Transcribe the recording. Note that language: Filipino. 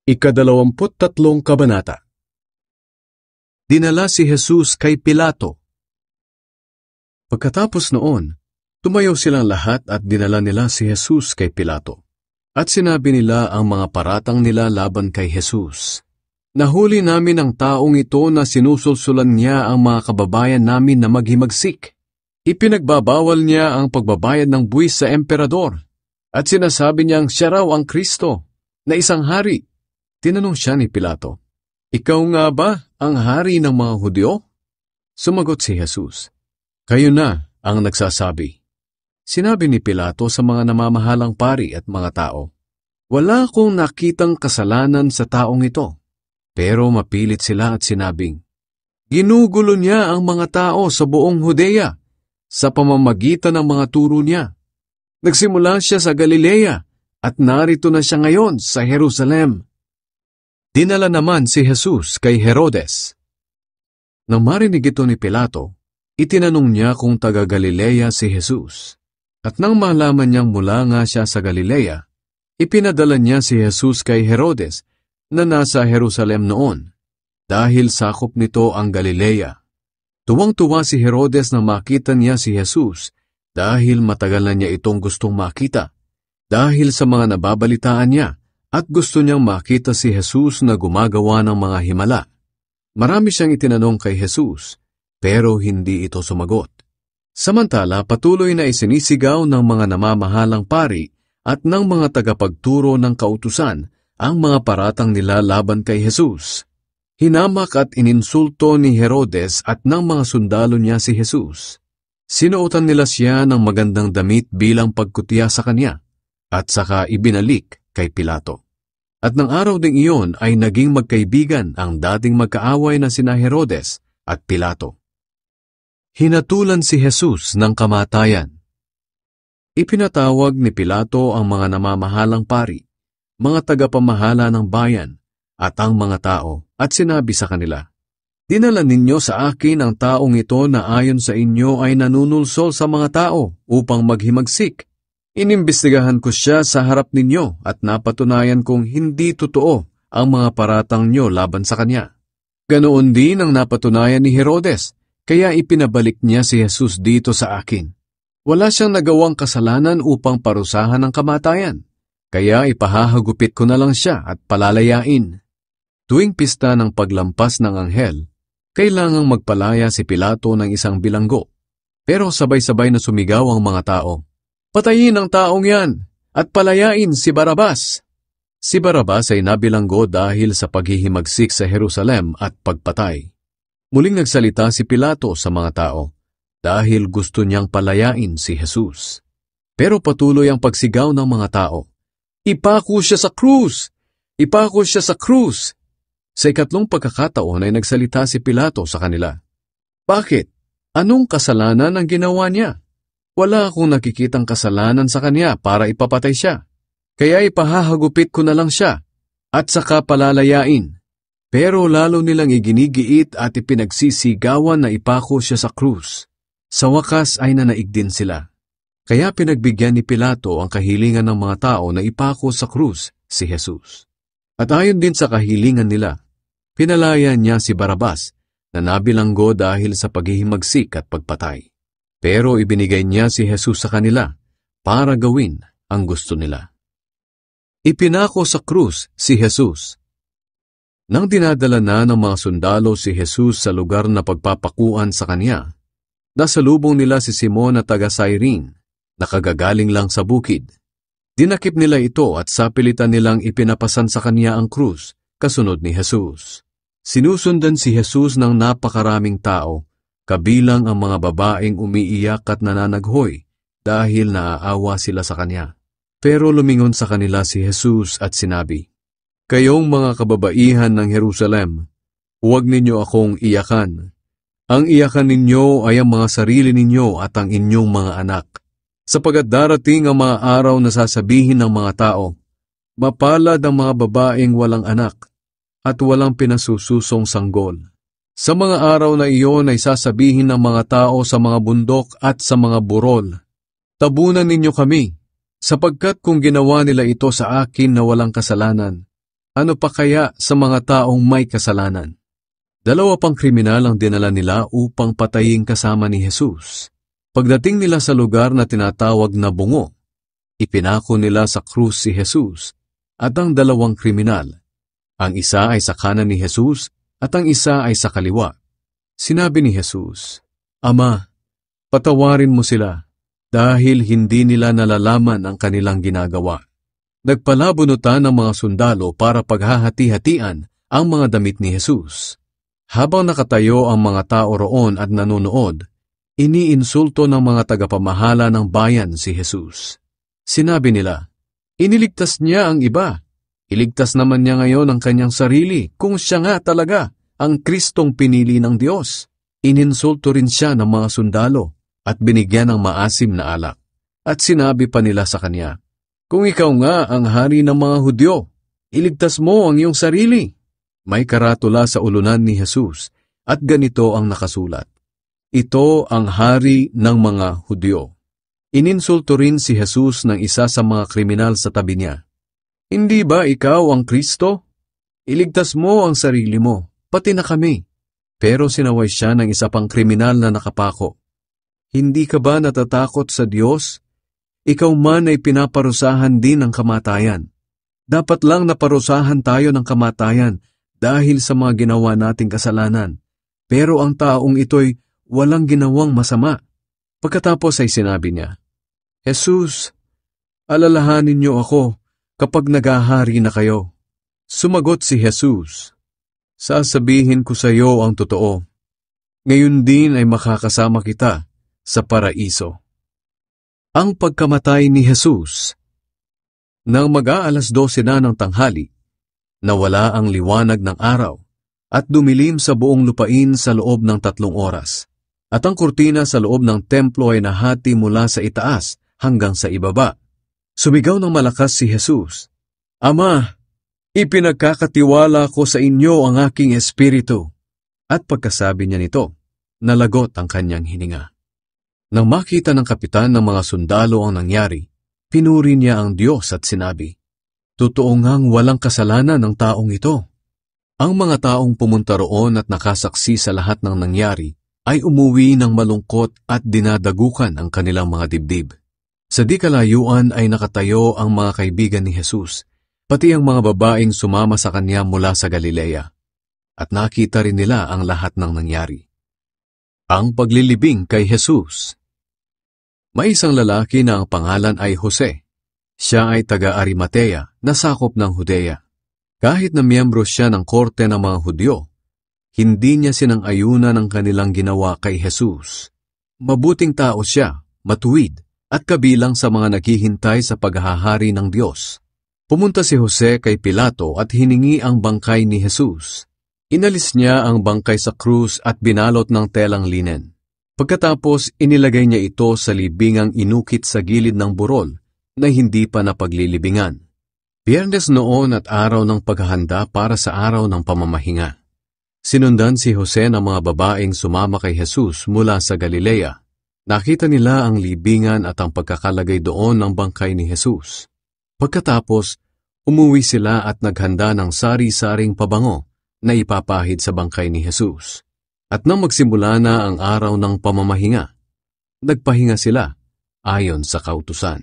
Ika-23 Kabanata. Dinala si Jesus kay Pilato. Pagkatapos noon, tumayo silang lahat at dinala nila si Jesus kay Pilato. At sinabi nila ang mga paratang nila laban kay Jesus. Nahuli namin ang taong ito na sinusulsulan niya ang mga kababayan namin na maghimagsik. Ipinagbabawal niya ang pagbabayad ng buwis sa emperador. At sinasabi niyang siya raw ang Kristo, na isang hari. Tinanong siya ni Pilato, "Ikaw nga ba ang hari ng mga Hudyo?" Sumagot si Jesus, "Kayo na ang nagsasabi." Sinabi ni Pilato sa mga namamahalang pari at mga tao, "Wala akong nakitang kasalanan sa taong ito." Pero mapilit sila at sinabing, "Ginugulo niya ang mga tao sa buong Judea sa pamamagitan ng mga turo niya. Nagsimula siya sa Galilea at narito na siya ngayon sa Jerusalem." Dinala naman si Jesus kay Herodes. Nang marinig ito ni Pilato, itinanong niya kung taga Galilea si Jesus. At nang malaman niyang mula nga siya sa Galilea, ipinadala niya si Jesus kay Herodes na nasa Jerusalem noon, dahil sakop nito ang Galilea. Tuwang-tuwa si Herodes na makita niya si Jesus dahil matagal na niya itong gustong makita, dahil sa mga nababalitaan niya, at gusto niyang makita si Jesus na gumagawa ng mga himala. Marami siyang itinanong kay Jesus, pero hindi ito sumagot. Samantala, patuloy na isinisigaw ng mga namamahalang pari at ng mga tagapagturo ng kautusan ang mga paratang nila laban kay Jesus. Hinamak at ininsulto ni Herodes at ng mga sundalo niya si Jesus. Sinuotan nila siya ng magandang damit bilang pagkutya sa kanya, at saka ibinalik kay Pilato. At ng araw ding iyon ay naging magkaibigan ang dating magkaaway na sina Herodes at Pilato. Hinatulan si Jesus ng kamatayan. Ipinatawag ni Pilato ang mga namamahalang pari, mga tagapamahala ng bayan, at ang mga tao, at sinabi sa kanila, "Dinala ninyo sa akin ang taong ito na ayon sa inyo ay nanunulsol sa mga tao upang maghimagsik. Inimbestigahan ko siya sa harap ninyo at napatunayan kong hindi totoo ang mga paratang nyo laban sa kanya. Ganoon din ang napatunayan ni Herodes, kaya ipinabalik niya si Jesus dito sa akin. Wala siyang nagawang kasalanan upang parusahan ng kamatayan, kaya ipahahagupit ko na lang siya at palalayain." Tuwing pista ng paglampas ng anghel, kailangang magpalaya si Pilato ng isang bilanggo, pero sabay-sabay na sumigaw ang mga tao, "Patayin ang taong yan at palayain si Barabas." Si Barabas ay nabilanggo dahil sa paghihimagsik sa Jerusalem at pagpatay. Muling nagsalita si Pilato sa mga tao dahil gusto niyang palayain si Jesus. Pero patuloy ang pagsigaw ng mga tao, "Ipako siya sa krus! Ipako siya sa krus!" Sa ikatlong pagkakataon ay nagsalita si Pilato sa kanila, "Bakit? Anong kasalanan ang ginawa niya? Wala akong nakikitang kasalanan sa kanya para ipapatay siya. Kaya ipahahagupit ko na lang siya at saka palalayain." Pero lalo nilang iginigiit at ipinagsisigawan na ipako siya sa krus. Sa wakas ay nanaig din sila. Kaya pinagbigyan ni Pilato ang kahilingan ng mga tao na ipako sa krus si Jesus. At ayon din sa kahilingan nila, pinalaya niya si Barabas na nabilanggo dahil sa paghihimagsik at pagpatay. Pero ibinigay niya si Jesus sa kanila para gawin ang gusto nila. Ipinako sa krus si Jesus. Nang dinadala na ng mga sundalo si Jesus sa lugar na pagpapakuan sa kanya, nasalubong nila si Simon na taga Cyrene, nakagagaling lang sa bukid. Dinakip nila ito at sapilitan nilang ipinapasan sa kanya ang krus, kasunod ni Jesus. Sinusundan si Jesus ng napakaraming tao, kabilang ang mga babaeng umiiyak at nananaghoy dahil naaawa sila sa kanya. Pero lumingon sa kanila si Jesus at sinabi, "Kayong mga kababaihan ng Jerusalem, huwag ninyo akong iyakan. Ang iyakan ninyo ay ang mga sarili ninyo at ang inyong mga anak. Sapagkat darating ang mga araw na sasabihin ng mga tao, mapalad ang mga babaeng walang anak at walang pinasususong sanggol. Sa mga araw na iyon ay sasabihin ng mga tao sa mga bundok at sa mga burol, tabunan ninyo kami, sapagkat kung ginawa nila ito sa akin na walang kasalanan, Ano pa kaya sa mga taong may kasalanan? Dalawa pang kriminal ang dinala nila upang patayin kasama ni Jesus. Pagdating nila sa lugar na tinatawag na Bungo, ipinako nila sa krus si Jesus at ang dalawang kriminal. Ang isa ay sa kanan ni Jesus at ang isa ay sa kaliwa. Sinabi ni Jesus, "Ama, patawarin mo sila dahil hindi nila nalalaman ang kanilang ginagawa." Nagpalabunutan ng mga sundalo para paghahati-hatian ang mga damit ni Jesus. Habang nakatayo ang mga tao roon at nanonood, iniinsulto ng mga tagapamahala ng bayan si Jesus. Sinabi nila, "Iniligtas niya ang iba. Iligtas naman niya ngayon ang kanyang sarili kung siya nga talaga ang Kristong pinili ng Diyos." Ininsulto rin siya ng mga sundalo at binigyan ng maasim na alak. At sinabi pa nila sa kanya, "Kung ikaw nga ang hari ng mga Hudyo, iligtas mo ang iyong sarili." May karatula sa ulunan ni Jesus at ganito ang nakasulat, "Ito ang hari ng mga Hudyo." Ininsulto rin si Jesus ng isa sa mga kriminal sa tabi niya. "Hindi ba ikaw ang Kristo? Iligtas mo ang sarili mo, pati na kami." Pero sinaway siya ng isa pang kriminal na nakapako. "Hindi ka ba natatakot sa Diyos? Ikaw man ay pinaparusahan din ng kamatayan. Dapat lang naparusahan tayo ng kamatayan dahil sa mga ginawa nating kasalanan. Pero ang taong ito'y walang ginawang masama." Pagkatapos ay sinabi niya, "Jesus, alalahanin niyo ako kapag naghahari na kayo." Sumagot si Jesus, "Sasabihin ko sa iyo ang totoo. Ngayon din ay makakasama kita sa paraiso." Ang pagkamatay ni Jesus. Nang mag-aalas 12 na ng tanghali, nawala ang liwanag ng araw at dumilim sa buong lupain sa loob ng 3 oras. At ang kurtina sa loob ng templo ay nahati mula sa itaas hanggang sa ibaba. Sumigaw ng malakas si Jesus, "Ama, ipinagkakatiwala ko sa inyo ang aking espiritu." At pagkasabi niya nito, nalagot ang kanyang hininga. Nang makita ng kapitan ng mga sundalo ang nangyari, pinuri niya ang Diyos at sinabi, "Totoo ngang walang kasalanan ng taong ito." Ang mga taong pumunta roon at nakasaksi sa lahat ng nangyari ay umuwi ng malungkot at dinadagukan ang kanilang mga dibdib. Sa di kalayuan ay nakatayo ang mga kaibigan ni Jesus, pati ang mga babaeng sumama sa kanya mula sa Galilea, at nakita rin nila ang lahat ng nangyari. Ang paglilibing kay Jesus. May isang lalaki na ang pangalan ay Jose. Siya ay taga-Arimatea na sakop ng Judea. Kahit na miyembro siya ng korte ng mga Hudyo, hindi niya sinang-ayunan ang kanilang ginawa kay Jesus. Mabuting tao siya, matuwid, at kabilang sa mga naghihintay sa paghahari ng Diyos. Pumunta si Jose kay Pilato at hiningi ang bangkay ni Jesus. Inalis niya ang bangkay sa krus at binalot ng telang linen. Pagkatapos, inilagay niya ito sa libingang inukit sa gilid ng burol na hindi pa napaglilibingan. Biyernes noon at araw ng paghahanda para sa araw ng pamamahinga. Sinundan si Jose ng mga babaeng sumama kay Jesus mula sa Galilea. Nakita nila ang libingan at ang pagkakalagay doon ng bangkay ni Jesus. Pagkatapos, umuwi sila at naghanda ng sari-saring pabango na ipapahid sa bangkay ni Jesus. At nang magsimula na ang araw ng pamamahinga, nagpahinga sila ayon sa kautusan.